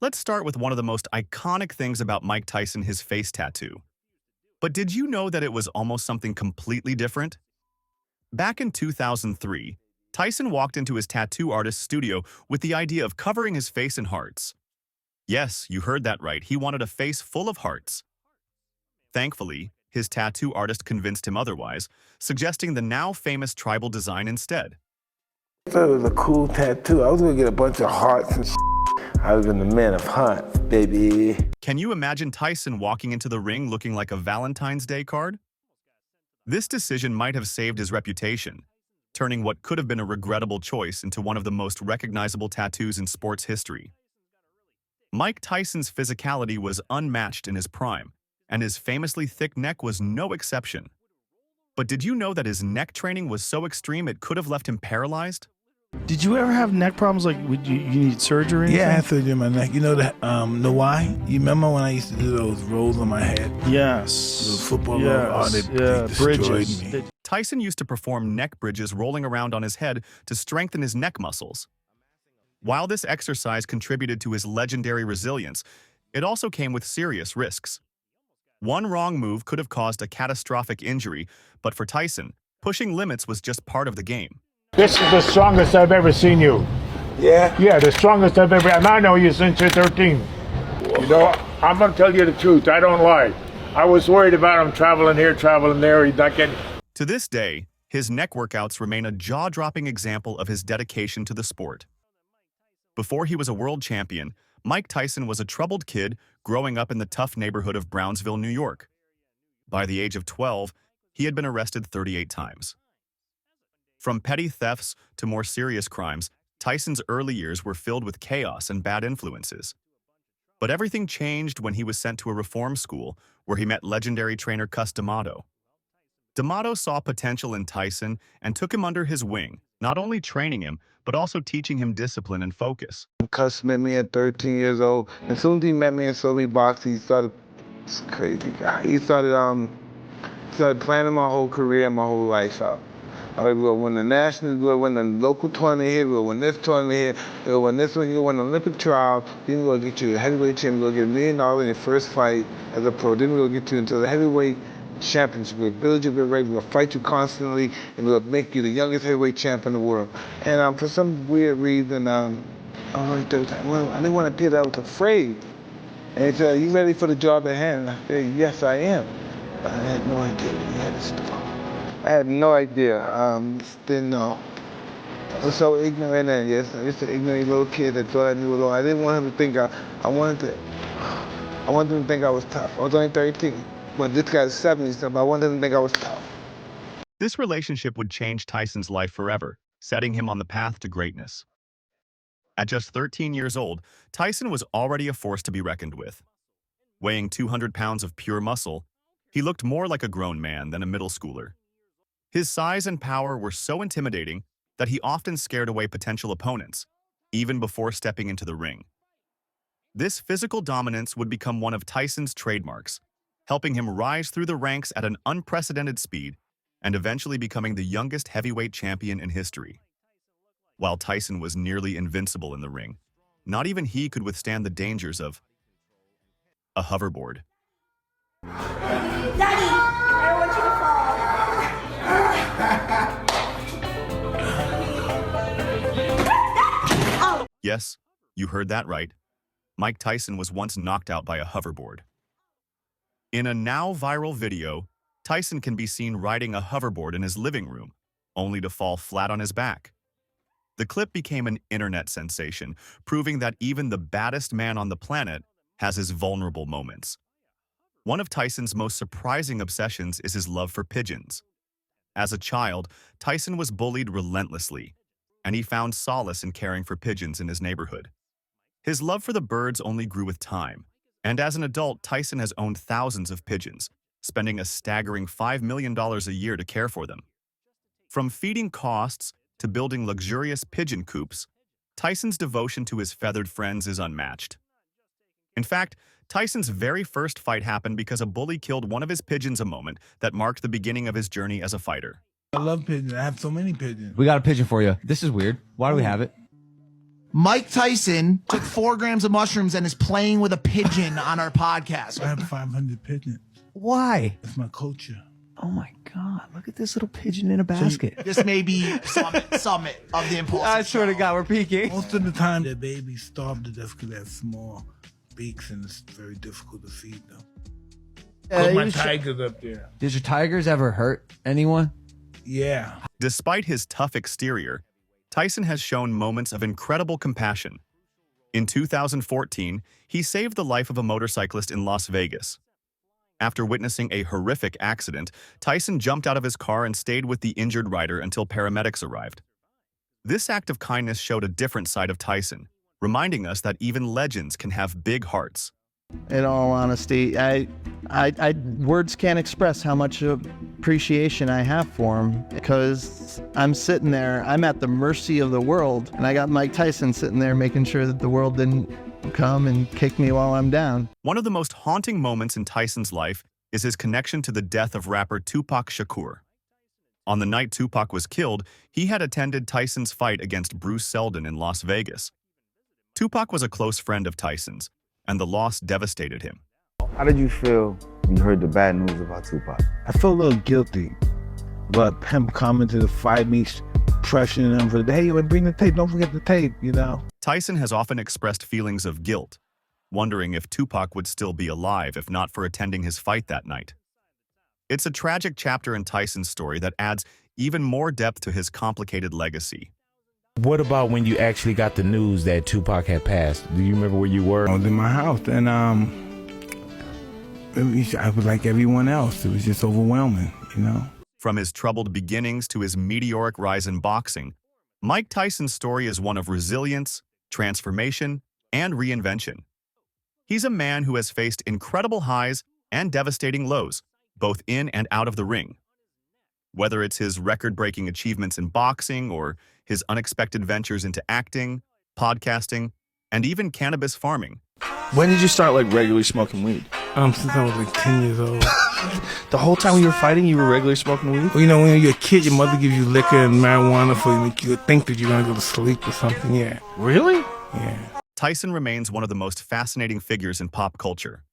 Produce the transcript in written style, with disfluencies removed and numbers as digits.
Let's start with one of the most iconic things about Mike Tyson, his face tattoo. But did you know that it was almost something completely different? Back in 2003, Tyson walked into his tattoo artist's studio with the idea of covering his face in hearts. Yes, you heard that right, he wanted a face full of hearts. Thankfully, his tattoo artist convinced him otherwise, suggesting the now famous tribal design instead. I thought it was a cool tattoo. I was gonna get a bunch of hearts and I was been the man of hearts, baby. Can you imagine Tyson walking into the ring looking like a Valentine's Day card? This decision might have saved his reputation, turning what could have been a regrettable choice into one of the most recognizable tattoos in sports history. Mike Tyson's physicality was unmatched in his prime, and his famously thick neck was no exception. But did you know that his neck training was so extreme it could have left him paralyzed? Did you ever have neck problems? Like, would you need surgery? Or anything? Yeah, I had surgery in my neck. You know why? You remember when I used to do those rolls on my head? Yes. Those football yes. rolls? They destroyed Bridges. me. Tyson used to perform neck bridges rolling around on his head to strengthen his neck muscles. While this exercise contributed to his legendary resilience, it also came with serious risks. One wrong move could have caused a catastrophic injury, but for Tyson, pushing limits was just part of the game. This is the strongest I've ever seen you. Yeah? Yeah, the strongest I've ever, and I know you since you're 13. You know, I'm gonna tell you the truth, I don't lie. I was worried about him traveling here, traveling there, he's not getting... To this day, his neck workouts remain a jaw-dropping example of his dedication to the sport. Before he was a world champion, Mike Tyson was a troubled kid growing up in the tough neighborhood of Brownsville, New York. By the age of 12, he had been arrested 38 times. From petty thefts to more serious crimes, Tyson's early years were filled with chaos and bad influences. But everything changed when he was sent to a reform school where he met legendary trainer Cus D'Amato. D'Amato saw potential in Tyson and took him under his wing, not only training him, but also teaching him discipline and focus. Cus met me at 13 years old. As soon as he met me and saw me box, he started, this crazy guy. He started planning my whole career and my whole life out. We'll win the nationals, we'll win the local tournament here, we'll win this tournament here, we'll win this one, you'll win the Olympic trial, then we'll get you a heavyweight champion, we'll get $1 million in your first fight as a pro, then we'll get you into the heavyweight championship, we'll build you, we'll fight you constantly, and we'll make you the youngest heavyweight champion in the world. And for some weird reason, I didn't want to appear that I was afraid. And he said, "Are you ready for the job at hand?" And I said, "Yes, I am." But I had no idea he had this stuff. I had no idea. Didn't know. I was so ignorant, and yes, I was an ignorant little kid that thought I knew it all. I didn't want him to think I wanted him to think I was tough. I was only 13, but this guy's 70, so I wanted him to think I was tough. This relationship would change Tyson's life forever, setting him on the path to greatness. At just 13 years old, Tyson was already a force to be reckoned with. Weighing 200 pounds of pure muscle, he looked more like a grown man than a middle schooler. His size and power were so intimidating that he often scared away potential opponents, even before stepping into the ring. This physical dominance would become one of Tyson's trademarks, helping him rise through the ranks at an unprecedented speed and eventually becoming the youngest heavyweight champion in history. While Tyson was nearly invincible in the ring, not even he could withstand the dangers of a hoverboard. Daddy, I want you to fall. Yes, you heard that right. Mike Tyson was once knocked out by a hoverboard. In a now viral video, Tyson can be seen riding a hoverboard in his living room, only to fall flat on his back. The clip became an internet sensation, proving that even the baddest man on the planet has his vulnerable moments. One of Tyson's most surprising obsessions is his love for pigeons. As a child, Tyson was bullied relentlessly, and he found solace in caring for pigeons in his neighborhood. His love for the birds only grew with time, and as an adult, Tyson has owned thousands of pigeons, spending a staggering $5 million a year to care for them. From feeding costs to building luxurious pigeon coops, Tyson's devotion to his feathered friends is unmatched. In fact, Tyson's very first fight happened because a bully killed one of his pigeons, a moment that marked the beginning of his journey as a fighter. I love pigeons. I have so many pigeons. We got a pigeon for you. This is weird. Why do we have it? Mike Tyson took 4 grams of mushrooms and is playing with a pigeon on our podcast. I have 500 pigeons. Why? It's my culture. Oh my God! Look at this little pigeon in a basket. This may be summit of the impulsive I swear to God, we're peeking. Most of the time, the babies starve to death because they have small beaks and it's very difficult to feed them. Put my tigers up there. Did your tigers ever hurt anyone? Yeah. Despite his tough exterior, Tyson has shown moments of incredible compassion. In 2014, he saved the life of a motorcyclist in Las Vegas. After witnessing a horrific accident, Tyson jumped out of his car and stayed with the injured rider until paramedics arrived. This act of kindness showed a different side of Tyson, reminding us that even legends can have big hearts. In all honesty, I words can't express how much appreciation I have for him, because I'm sitting there, I'm at the mercy of the world, and I got Mike Tyson sitting there making sure that the world didn't come and kick me while I'm down. One of the most haunting moments in Tyson's life is his connection to the death of rapper Tupac Shakur. On the night Tupac was killed, he had attended Tyson's fight against Bruce Seldon in Las Vegas. Tupac was a close friend of Tyson's, and the loss devastated him. How did you feel when you heard the bad news about Tupac? I feel a little guilty, but him coming to the fight, me pressuring him for, hey, bring the tape, don't forget the tape, you know? Tyson has often expressed feelings of guilt, wondering if Tupac would still be alive if not for attending his fight that night. It's a tragic chapter in Tyson's story that adds even more depth to his complicated legacy. What about when you actually got the news that Tupac had passed? Do you remember where you were? I was in my house, and I was like everyone else. It was just overwhelming, you know? From his troubled beginnings to his meteoric rise in boxing, Mike Tyson's story is one of resilience, transformation, and reinvention. He's a man who has faced incredible highs and devastating lows, both in and out of the ring. Whether it's his record-breaking achievements in boxing or his unexpected ventures into acting, podcasting, and even cannabis farming. When did you start like regularly smoking weed? Since I was like 10 years old. The whole time you were fighting, you were regularly smoking weed? Well, you know, when you're a kid, your mother gives you liquor and marijuana for make you think that you're gonna go to sleep or something, yeah. Really? Yeah. Tyson remains one of the most fascinating figures in pop culture.